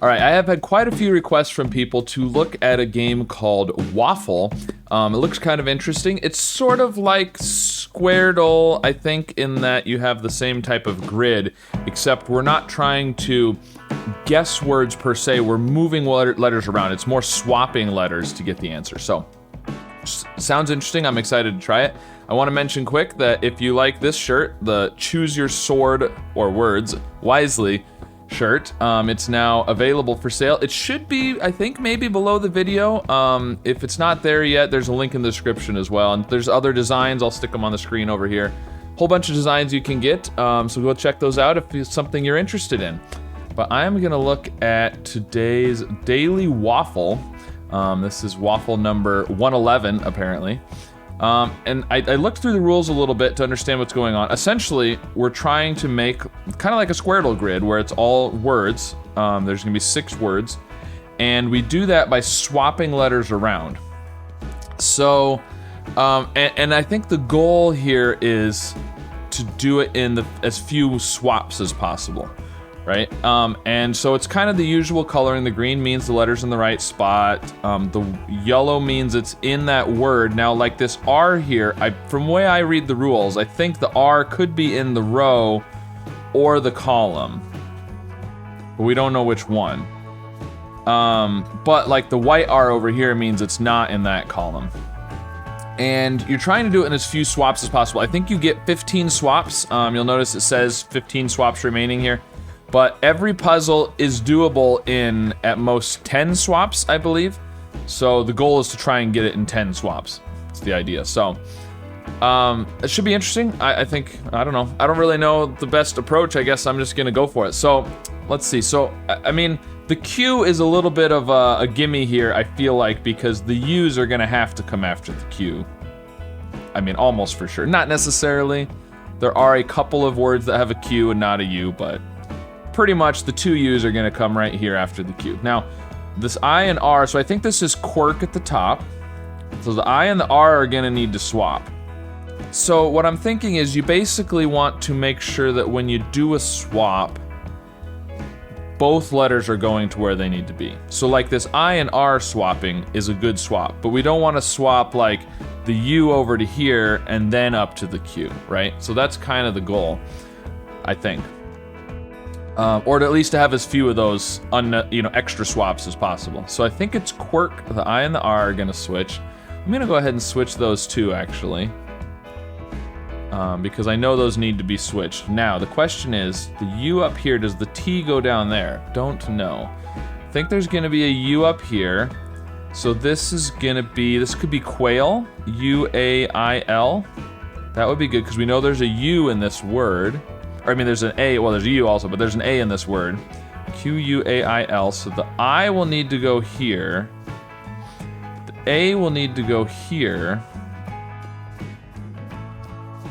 All right, I have had quite a few requests from people to look at a game called Waffle. It looks kind of interesting. It's sort of like Squirtle, I think, in that you have the same type of grid, except we're not trying to guess words per se. We're moving letters around. It's more swapping letters to get the answer. So, sounds interesting. I'm excited to try it. I want to mention quick that if you like this shirt, the Choose Your Sword or Words Wisely shirt, it's now available for sale. It should be, I think, maybe below the video. If it's not there yet, there's a link in the description as well. And there's other designs. I'll stick them on the screen over here. Whole bunch of designs you can get. So go check those out if it's something you're interested in. But I'm gonna look at today's daily waffle. This is waffle number 111, apparently. And I looked through the rules a little bit to understand what's going on. Essentially, we're trying to make kind of like a Squirtle grid where it's all words. There's gonna be 6 words. And we do that by swapping letters around. So, and I think the goal here is to do it in as few swaps as possible, right? And so it's kind of the usual coloring. The green means the letter's in the right spot. The yellow means it's in that word. Now, like this R here, from the way I read the rules, I think the R could be in the row or the column, but we don't know which one. But like the white R over here means it's not in that column. And you're trying to do it in as few swaps as possible. I think you get 15 swaps. You'll notice it says 15 swaps remaining here. But every puzzle is doable in, at most, 10 swaps, I believe. So the goal is to try and get it in 10 swaps. That's the idea. So, it should be interesting. I think, I don't know. I don't really know the best approach. I guess I'm just gonna go for it. So, let's see. So, I mean, the Q is a little bit of a gimme here, I feel like, because the U's are gonna have to come after the Q. I mean, almost for sure. Not necessarily. There are a couple of words that have a Q and not a U, but pretty much the 2 U's are gonna come right here after the Q. Now, this I and R, so I think this is quirk at the top. So the I and the R are gonna need to swap. So what I'm thinking is you basically want to make sure that when you do a swap, both letters are going to where they need to be. So like this I and R swapping is a good swap, but we don't wanna swap like the U over to here and then up to the Q, right? So that's kind of the goal, I think. Or at least to have as few of those extra swaps as possible. So I think it's quirk, the I and the R are gonna switch. I'm gonna go ahead and switch those 2 actually. Because I know those need to be switched. Now, the question is, the U up here, does the T go down there? Don't know. I think there's gonna be a U up here. So this is gonna be, this could be quail, U-A-I-L. That would be good, because we know there's a U in this word. Or I mean, there's an A, well there's a U also, but there's an A in this word. Q-U-A-I-L, so the I will need to go here. The A will need to go here.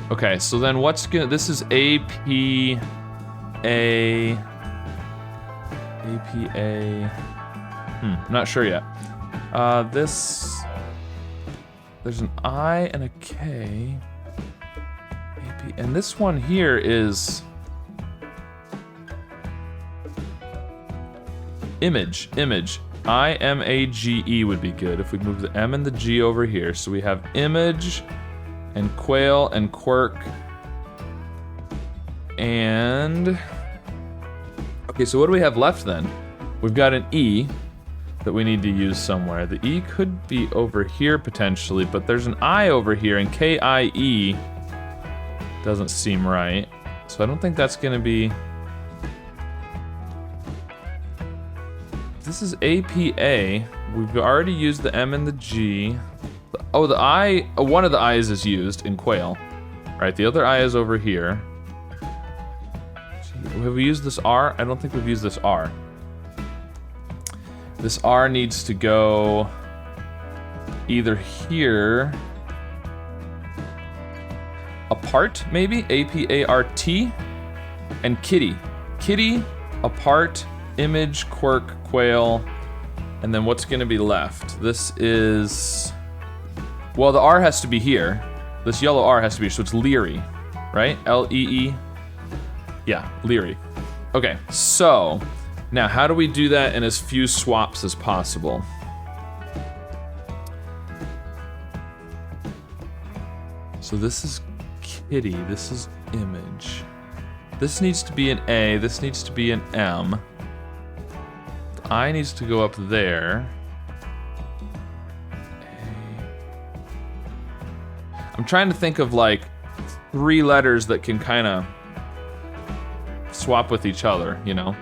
Okay, so then what's gonna, this is A-P-A, A-P-A, not sure yet. There's an I and a K. And this one here is image. I-M-A-G-E would be good if we move the M and the G over here. So we have image and quail and quirk. And okay, so what do we have left then? We've got an E that we need to use somewhere. The E could be over here potentially, but there's an I over here, and K-I-E doesn't seem right. So I don't think that's gonna be... This is APA. We've already used the M and the G. Oh, the I, one of the I's is used in quail. Right, the other I is over here. Have we used this R? I don't think we've used this R. This R needs to go either here, apart maybe, A-P-A-R-T, and kitty. Kitty, apart, image, quirk, quail, and then what's gonna be left? This is, well, the R has to be here. This yellow R has to be, so it's leery, right? L-E-E, yeah, leery. Okay, so Now, how do we do that in as few swaps as possible? So this is kitty, this is image. This needs to be an A, this needs to be an M. The I needs to go up there. I'm trying to think of like 3 letters that can kind of swap with each other, you know?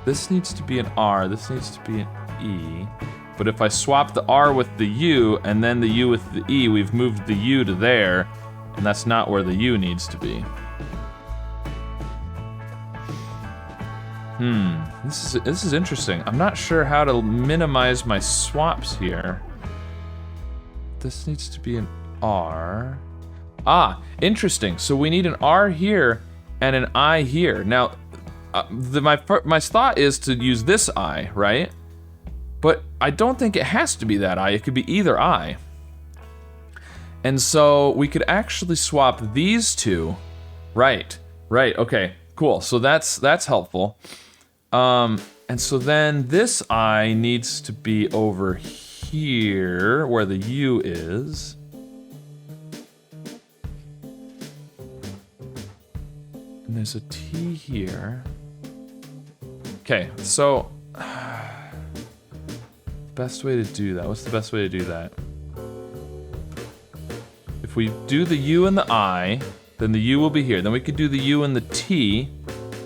This needs to be an R, this needs to be an E. But if I swap the R with the U and then the U with the E, we've moved the U to there, and that's not where the U needs to be. This is interesting. I'm not sure how to minimize my swaps here. This needs to be an R. Ah, interesting. So we need an R here and an I here. Now, my thought is to use this I, right? But I don't think it has to be that I. It could be either I. And so we could actually swap these two. Right. Okay. Cool. So that's helpful. And so then this I needs to be over here where the U is. And there's a T here. Okay. So best way to do that. What's the best way to do that? If we do the U and the I, then the U will be here. Then we could do the U and the T,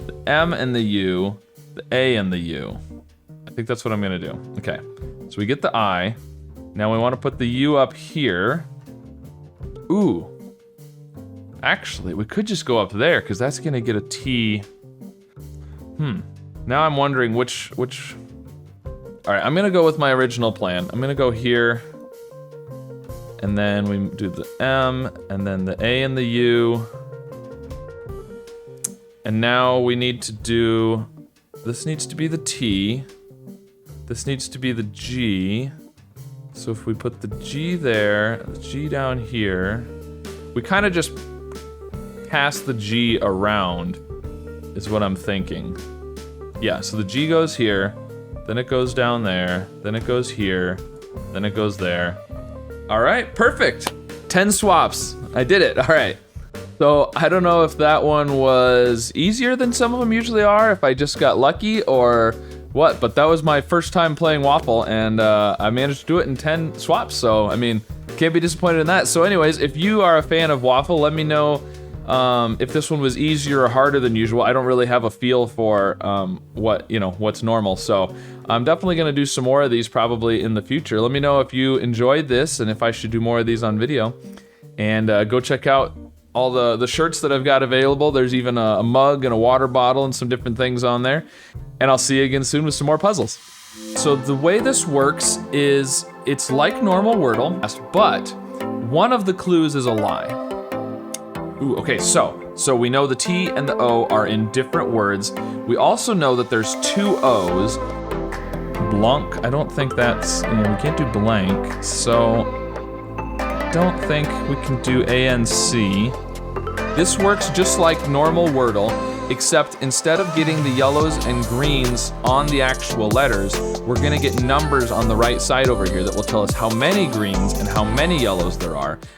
the M and the U, the A and the U. I think that's what I'm gonna do. Okay, so we get the I. Now we wanna put the U up here. Ooh. Actually, we could just go up there because that's gonna get a T. Now I'm wondering which. All right, I'm gonna go with my original plan. I'm gonna go here, and then we do the M, and then the A and the U. And now we need to do, this needs to be the T, this needs to be the G. So if we put the G there, the G down here, we kind of just pass the G around, is what I'm thinking. Yeah, so the G goes here, then it goes down there, then it goes here, then it goes there. All right, perfect. 10 swaps. I did it. All right. So I don't know if that one was easier than some of them usually are, if I just got lucky or what, but that was my first time playing Waffle, and I managed to do it in 10 swaps. So, I mean, can't be disappointed in that. So anyways, if you are a fan of Waffle, let me know if this one was easier or harder than usual. I don't really have a feel for what's normal, so I'm definitely gonna do some more of these probably in the future. Let me know if you enjoyed this and if I should do more of these on video. And go check out all the shirts that I've got available. There's even a mug and a water bottle and some different things on there. And I'll see you again soon with some more puzzles. So the way this works is it's like normal Wordle, but one of the clues is a lie. Ooh, okay, so we know the T and the O are in different words. We also know that there's 2 O's. Blanc, I don't think that's, we can't do blank, so I don't think we can do ANC. This works just like normal Wordle, except instead of getting the yellows and greens on the actual letters, we're gonna get numbers on the right side over here that will tell us how many greens and how many yellows there are.